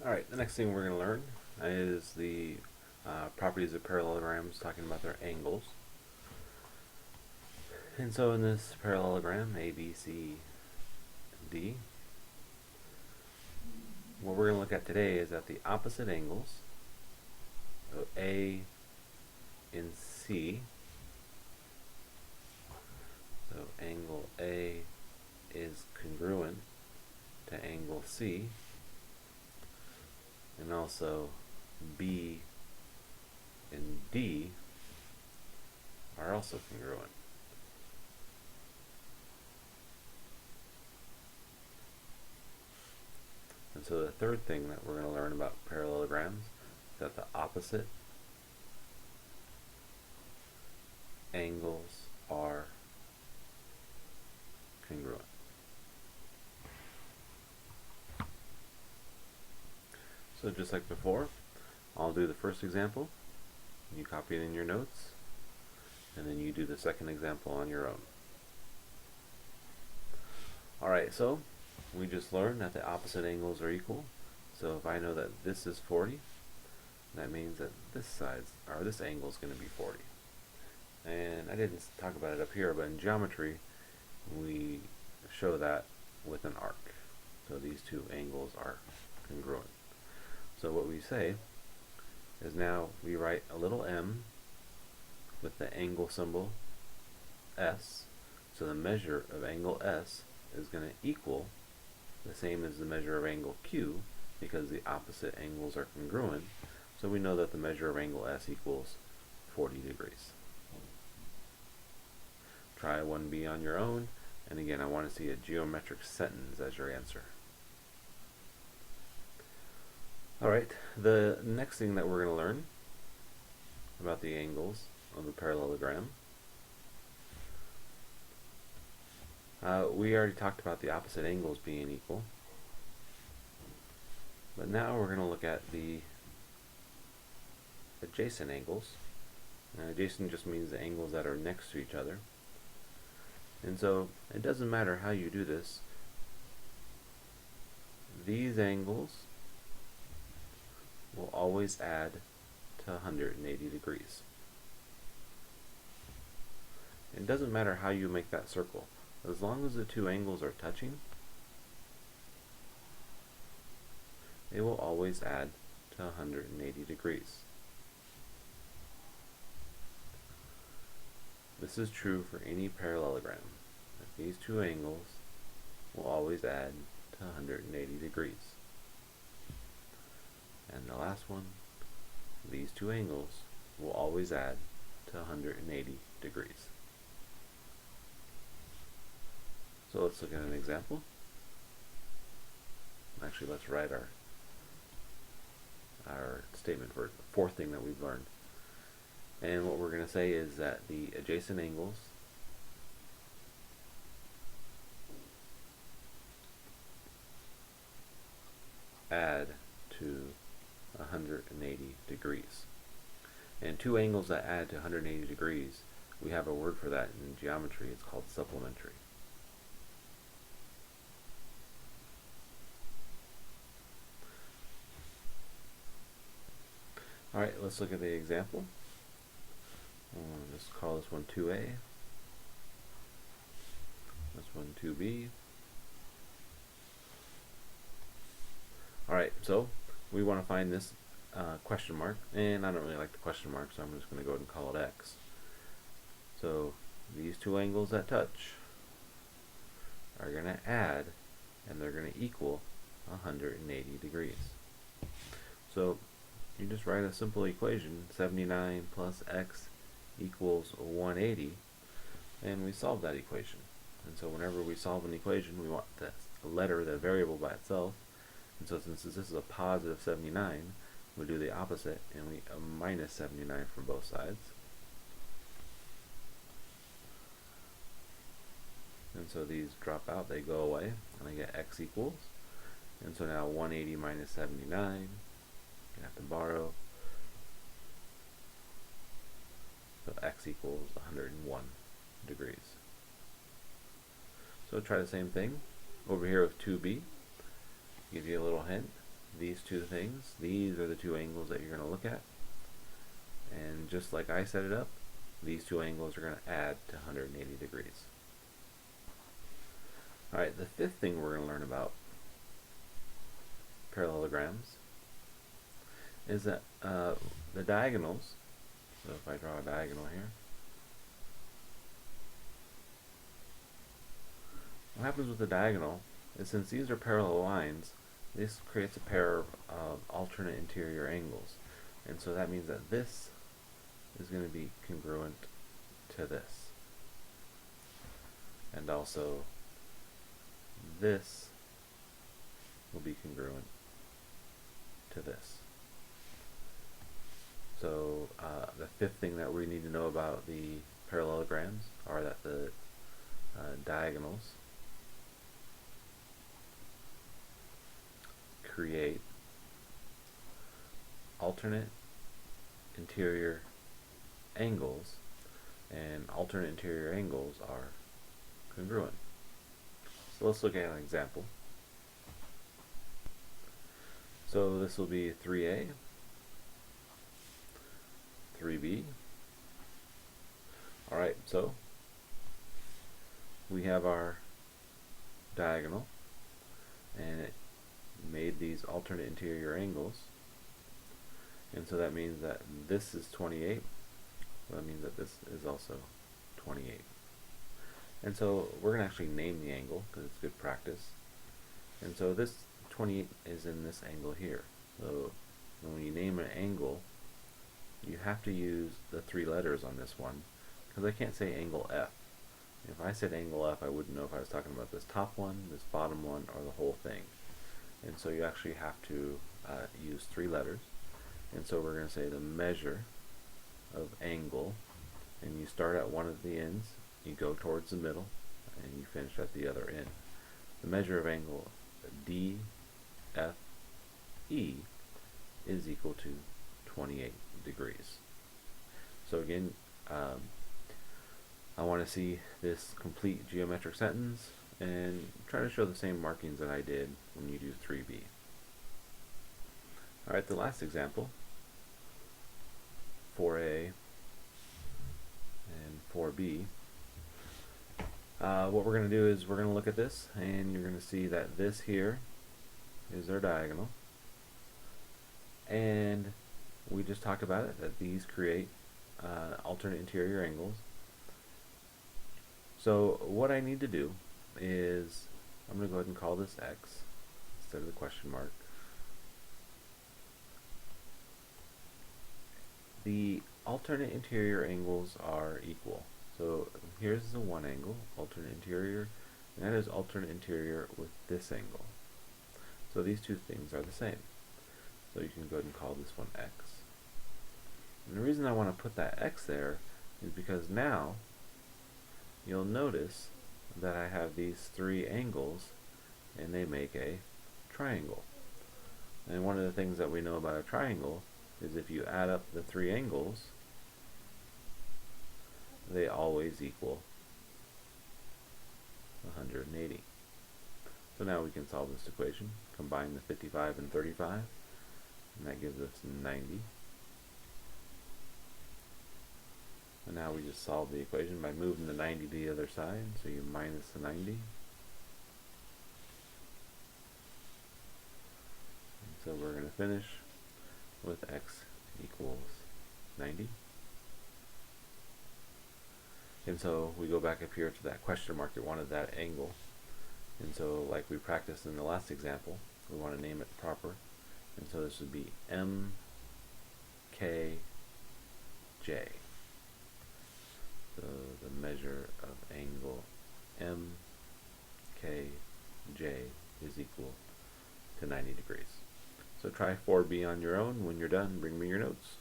Alright, the next thing we're going to learn is the properties of parallelograms, talking about their angles. And so in this parallelogram, A, B, C, D, what we're going to look at today is at the opposite angles, so A and C. So angle A is congruent to angle C, and also B and D are also congruent. And so the third thing that we're going to learn about parallelograms is that the opposite angles are congruent. So just like before, I'll do the first example, you copy it in your notes, and then you do the second example on your own. Alright, so we just learned that the opposite angles are equal. So if I know that this is 40, that means that this side, or this angle, is going to be 40. And I didn't talk about it up here, but in geometry we show that with an arc. So these two angles are congruent. So what we say is, now we write a little m with the angle symbol S. So the measure of angle S is going to equal the same as the measure of angle Q, because the opposite angles are congruent. So we know that the measure of angle S equals 40 degrees. Try 1B on your own, and again, I want to see a geometric sentence as your answer. Alright, the next thing that we're going to learn about the angles of the parallelogram, we already talked about the opposite angles being equal, but now we're going to look at the adjacent angles. Adjacent just means the angles that are next to each other. And so it doesn't matter how you do this, these angles will always add to 180 degrees. It doesn't matter how you make that circle, as long as the two angles are touching, they will always add to 180 degrees. This is true for any parallelogram. These two angles will always add to 180 degrees. And the last one, these two angles will always add to 180 degrees. So let's look at an example. Actually, let's write our statement for the fourth thing that we've learned. And what we're going to say is that the adjacent angles add to 180 degrees. And two angles that add to 180 degrees, we have a word for that in geometry. It's called supplementary. Alright, let's look at the example. We'll just call this one 2A. This one 2B. Alright, so we want to find this question mark, and I don't really like the question mark, so I'm just going to go ahead and call it X. So these two angles that touch are going to add, and they're going to equal 180 degrees. So you just write a simple equation, 79 plus X equals 180, and we solve that equation. And so whenever we solve an equation, we want the letter, the variable, by itself. And so since this is a positive 79, we do the opposite, and we minus 79 from both sides. And so these drop out, they go away, and I get X equals. And so now 180 minus 79, I have to borrow. So X equals 101 degrees. So try the same thing over here with 2B. Give you a little hint. these two things, these are the two angles that you're going to look at. And just like I set it up, these two angles are going to add to 180 degrees. Alright, the fifth thing we're going to learn about parallelograms is that the diagonals, so if I draw a diagonal here, what happens with the diagonal is since these are parallel lines, this creates a pair of alternate interior angles. And so that means that this is going to be congruent to this. And also this will be congruent to this. So the fifth thing that we need to know about the parallelograms are that the diagonals create alternate interior angles, and alternate interior angles are congruent. So let's look at an example. So this will be 3A, 3B. Alright, so we have our diagonal, and it made these alternate interior angles, and so that means that this is 28, so that means that this is also 28. And so we're going to actually name the angle because it's good practice. And so this 28 is in this angle here. So when you name an angle, you have to use the three letters on this one, because I can't say angle F. If I said angle F, I wouldn't know if I was talking about this top one, this bottom one, or the whole thing. And so you actually have to use three letters. And so we're going to say the measure of angle, and you start at one of the ends, you go towards the middle, and you finish at the other end. The measure of angle DFE is equal to 28 degrees. So again, I want to see this complete geometric sentence and try to show the same markings that I did when you do 3B. Alright, the last example, 4A and 4B. What we're going to do is we're going to look at this, and you're going to see that this here is our diagonal, and we just talked about it, that these create alternate interior angles. So what I need to do is I'm going to go ahead and call this X instead of the question mark. The alternate interior angles are equal. So here's the one angle, alternate interior, and that is alternate interior with this angle. So these two things are the same. So you can go ahead and call this one X. And the reason I want to put that X there is because now you'll notice that I have these three angles, and they make a triangle. And one of the things that we know about a triangle is if you add up the three angles, they always equal 180. So now we can solve this equation. Combine the 55 and 35, and that gives us 90. And now we just solve the equation by moving the 90 to the other side, so you minus the 90. And so we're going to finish with x equals 90. And so we go back up here to that question mark. It wanted that angle. And so like we practiced in the last example, we want to name it proper. And so this would be MKJ. So the measure of angle MKJ is equal to 90 degrees. So try 4B on your own. When you're done, bring me your notes.